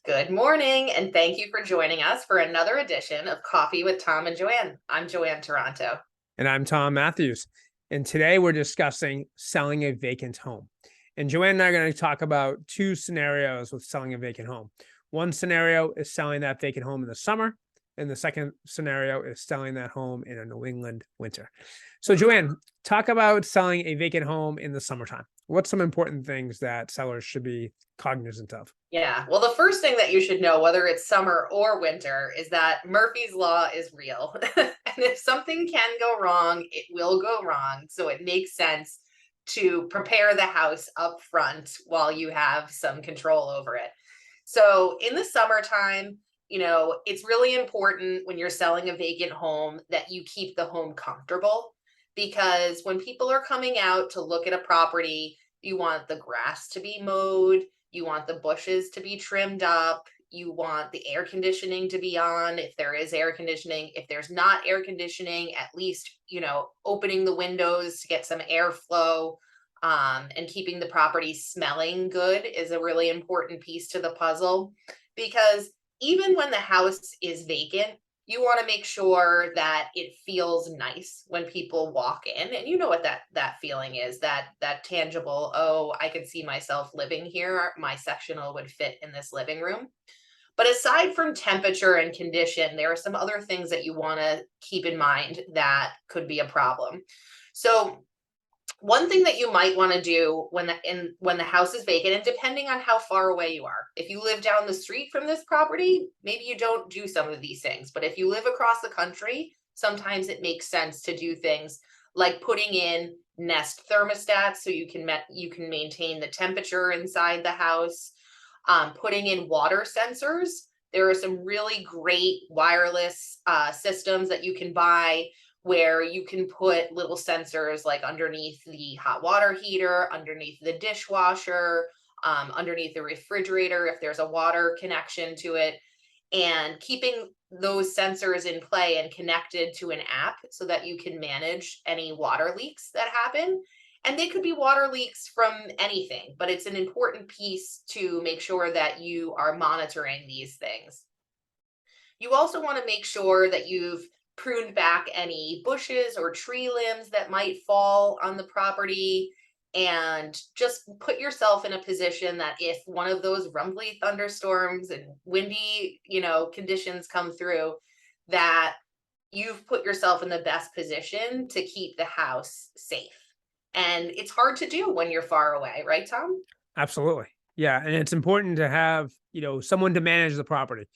Good morning, and thank you for joining us for another edition of Coffee with Tom and Joanne. I'm Joanne Toronto. And I'm Tom Matthews. And today we're discussing selling a vacant home. And Joanne and I are going to talk about two scenarios with selling a vacant home. One scenario is selling that vacant home in the summer, and the second scenario is selling that home in a New England winter. So, Joanne, talk about selling a vacant home in the summertime. What's some important things that sellers should be cognizant of? Yeah, well, the first thing that you should know, whether it's summer or winter, is that Murphy's Law is real. And if something can go wrong, it will go wrong. So it makes sense to prepare the house up front while you have some control over it. So in the summertime, it's really important when you're selling a vacant home that you keep the home comfortable because when people are coming out to look at a property, you want the grass to be mowed, you want the bushes to be trimmed up, you want the air conditioning to be on if there is air conditioning. If there's not air conditioning, at least, opening the windows to get some airflow, and keeping the property smelling good is a really important piece to the puzzle because even when the house is vacant, you want to make sure that it feels nice when people walk in, and you know what that feeling is, that tangible, oh, I could see myself living here, my sectional would fit in this living room. But aside from temperature and condition, there are some other things that you want to keep in mind that could be a problem. So one thing that you might want to do when the house is vacant, and depending on how far away you are, if you live down the street from this property, maybe you don't do some of these things. But if you live across the country, sometimes it makes sense to do things like putting in Nest thermostats so you can maintain the temperature inside the house. Putting in water sensors. There are some really great wireless systems that you can buy where you can put little sensors like underneath the hot water heater, underneath the dishwasher, underneath the refrigerator if there's a water connection to it, and keeping those sensors in play and connected to an app so that you can manage any water leaks that happen. And they could be water leaks from anything, but it's an important piece to make sure that you are monitoring these things. You also want to make sure that you've pruned back any bushes or tree limbs that might fall on the property, and just put yourself in a position that if one of those rumbly thunderstorms and windy, conditions come through, that you've put yourself in the best position to keep the house safe. And it's hard to do when you're far away, right, Tom? Absolutely. Yeah. And it's important to have, someone to manage the property.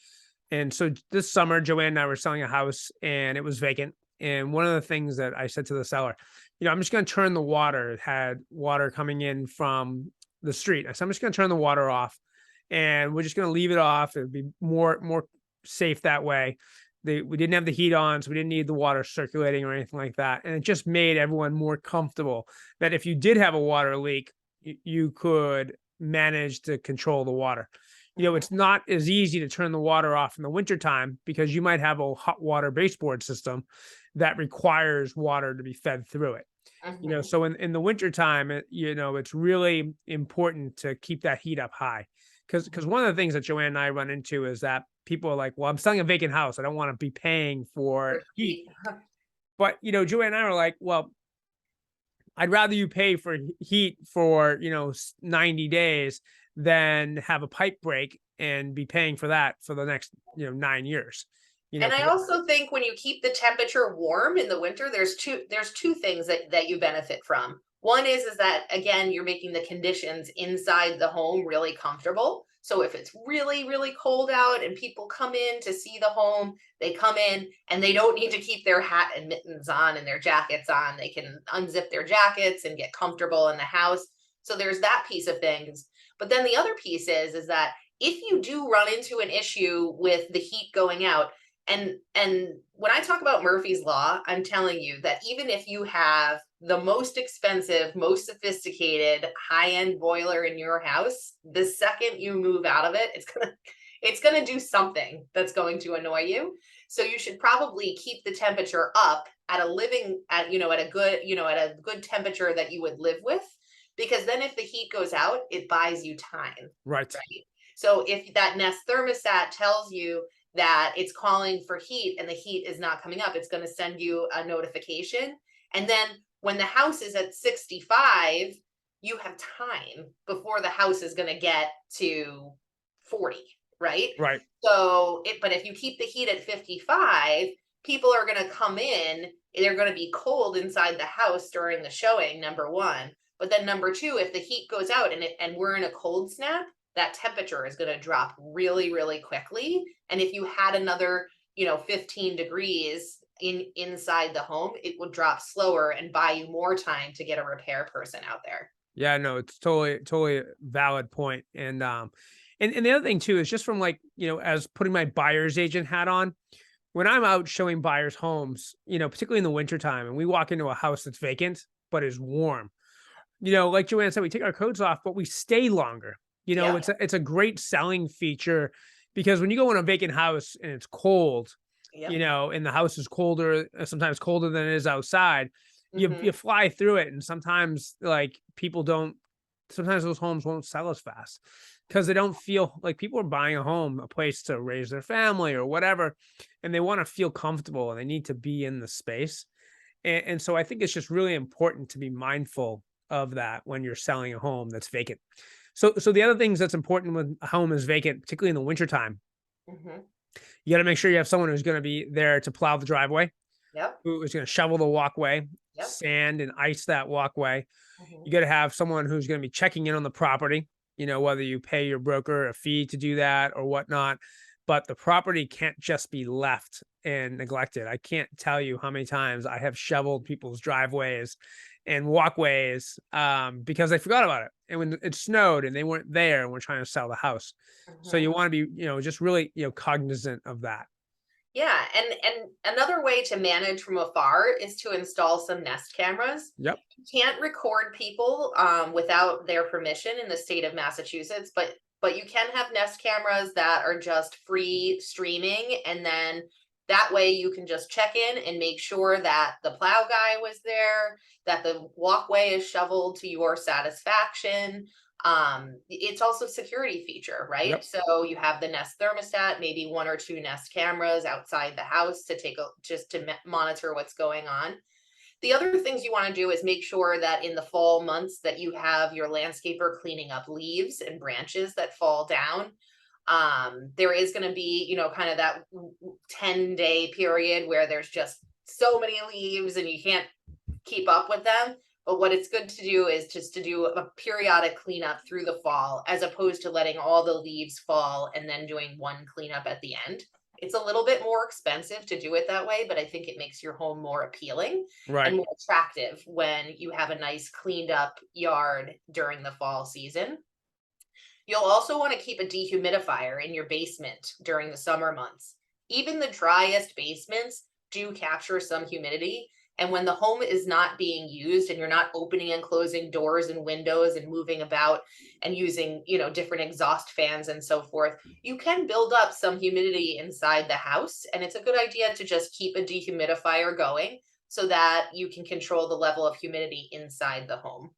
And so this summer, Joanne and I were selling a house and it was vacant. And one of the things that I said to the seller, I'm just going to turn the water. It had water coming in from the street. I said, I'm just going to turn the water off and we're just going to leave it off. It would be more safe that way. We didn't have the heat on, so we didn't need the water circulating or anything like that. And it just made everyone more comfortable that if you did have a water leak, you could manage to control the water. It's not as easy to turn the water off in the wintertime because you might have a hot water baseboard system that requires water to be fed through it. Mhm. So in the wintertime, it's really important to keep that heat up high. Because one of the things that Joanne and I run into is that people are like, well, I'm selling a vacant house. I don't want to be paying for For heat. heat. But, Joanne and I were like, well, I'd rather you pay for heat for, 90 days than have a pipe break and be paying for that for the next, 9 years. And I 'Cause also think when you keep the temperature warm in the winter, there's two things that you benefit from. One is that again, you're making the conditions inside the home really comfortable. So if it's really, really cold out and people come in to see the home, they come in and they don't need to keep their hat and mittens on and their jackets on. They can unzip their jackets and get comfortable in the house. So there's that piece of things. But then the other piece is that if you do run into an issue with the heat going out, and when I talk about Murphy's Law, I'm telling you that even if you have the most expensive, most sophisticated, high-end boiler in your house, the second you move out of it, it's gonna do something that's going to annoy you. So you should probably keep the temperature up at a living at at a good temperature that you would live with, because then if the heat goes out, it buys you time, right. right? So if that Nest thermostat tells you that it's calling for heat and the heat is not coming up, it's going to send you a notification. And then when the house is at 65, you have time before the house is going to get to 40, right? Right. But if you keep the heat at 55, people are going to come in, they're going to be cold inside the house during the showing, number one. But then number two, if the heat goes out and we're in a cold snap, that temperature is going to drop really, really quickly. And if you had another, 15 degrees inside the home, it would drop slower and buy you more time to get a repair person out there. Yeah, no, it's totally a valid point. And the other thing too is just from like, as putting my buyer's agent hat on, when I'm out showing buyers homes, particularly in the wintertime, and we walk into a house that's vacant but is warm, like Joanne said, we take our coats off, but we stay longer. Yeah. It's a great selling feature because when you go in a vacant house and it's cold, Yep. and the house is colder, sometimes colder than it is outside, you fly through it. And sometimes like sometimes those homes won't sell as fast because they don't feel like people are buying a place to raise their family or whatever. And they want to feel comfortable and they need to be in the space. And so I think it's just really important to be mindful of that when you're selling a home that's vacant. So the other things that's important when a home is vacant, particularly in the wintertime, you got to make sure you have someone who's going to be there to plow the driveway. Yep. Who is going to shovel the walkway, Yep. sand and ice that walkway. You got to have someone who's going to be checking in on the property, whether you pay your broker a fee to do that or whatnot. But the property can't just be left and neglected. I can't tell you how many times I have shoveled people's driveways and walkways because they forgot about it. And when it snowed and they weren't there and we're trying to sell the house. So you want to be, just really, cognizant of that. Yeah, and another way to manage from afar is to install some Nest cameras. Yep. You can't record people without their permission in the state of Massachusetts, but you can have Nest cameras that are just free streaming, and then that way you can just check in and make sure that the plow guy was there, that the walkway is shoveled to your satisfaction. It's also a security feature, right? Yep. So you have the Nest thermostat, maybe one or two Nest cameras outside the house to monitor what's going on. The other things you want to do is make sure that in the fall months that you have your landscaper cleaning up leaves and branches that fall down. There is going to be, kind of that 10-day period where there's just so many leaves and you can't keep up with them. But what it's good to do is just to do a periodic cleanup through the fall, as opposed to letting all the leaves fall and then doing one cleanup at the end. It's a little bit more expensive to do it that way, but I think it makes your home more appealing and more attractive when you have a nice cleaned up yard during the fall season. You'll also want to keep a dehumidifier in your basement during the summer months. Even the driest basements do capture some humidity. And when the home is not being used and you're not opening and closing doors and windows and moving about and using, different exhaust fans and so forth, you can build up some humidity inside the house. And it's a good idea to just keep a dehumidifier going so that you can control the level of humidity inside the home.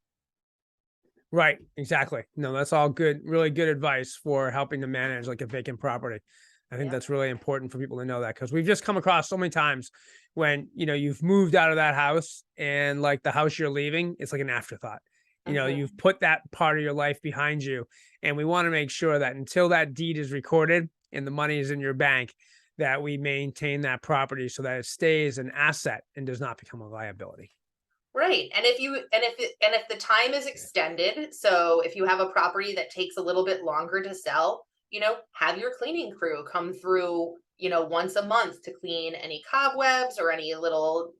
Right. Exactly. No, that's all good. Really good advice for helping to manage like a vacant property. I think that's really important for people to know that, because we've just come across so many times when, you've moved out of that house and like the house you're leaving, it's like an afterthought. You've put that part of your life behind you. And we want to make sure that until that deed is recorded and the money is in your bank, that we maintain that property so that it stays an asset and does not become a liability. Right. And if the time is extended, so if you have a property that takes a little bit longer to sell, have your cleaning crew come through, once a month to clean any cobwebs or any little,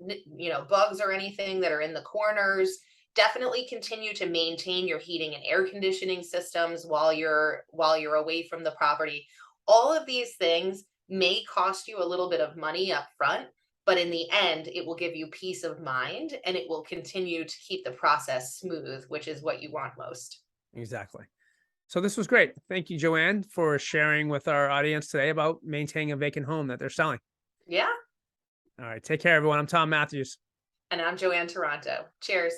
bugs or anything that are in the corners. Definitely continue to maintain your heating and air conditioning systems while you're away from the property. All of these things may cost you a little bit of money up front, but in the end, it will give you peace of mind and it will continue to keep the process smooth, which is what you want most. Exactly. So this was great. Thank you, Joanne, for sharing with our audience today about maintaining a vacant home that they're selling. Yeah. All right. Take care, everyone. I'm Tom Matthews. And I'm Joanne Toronto. Cheers.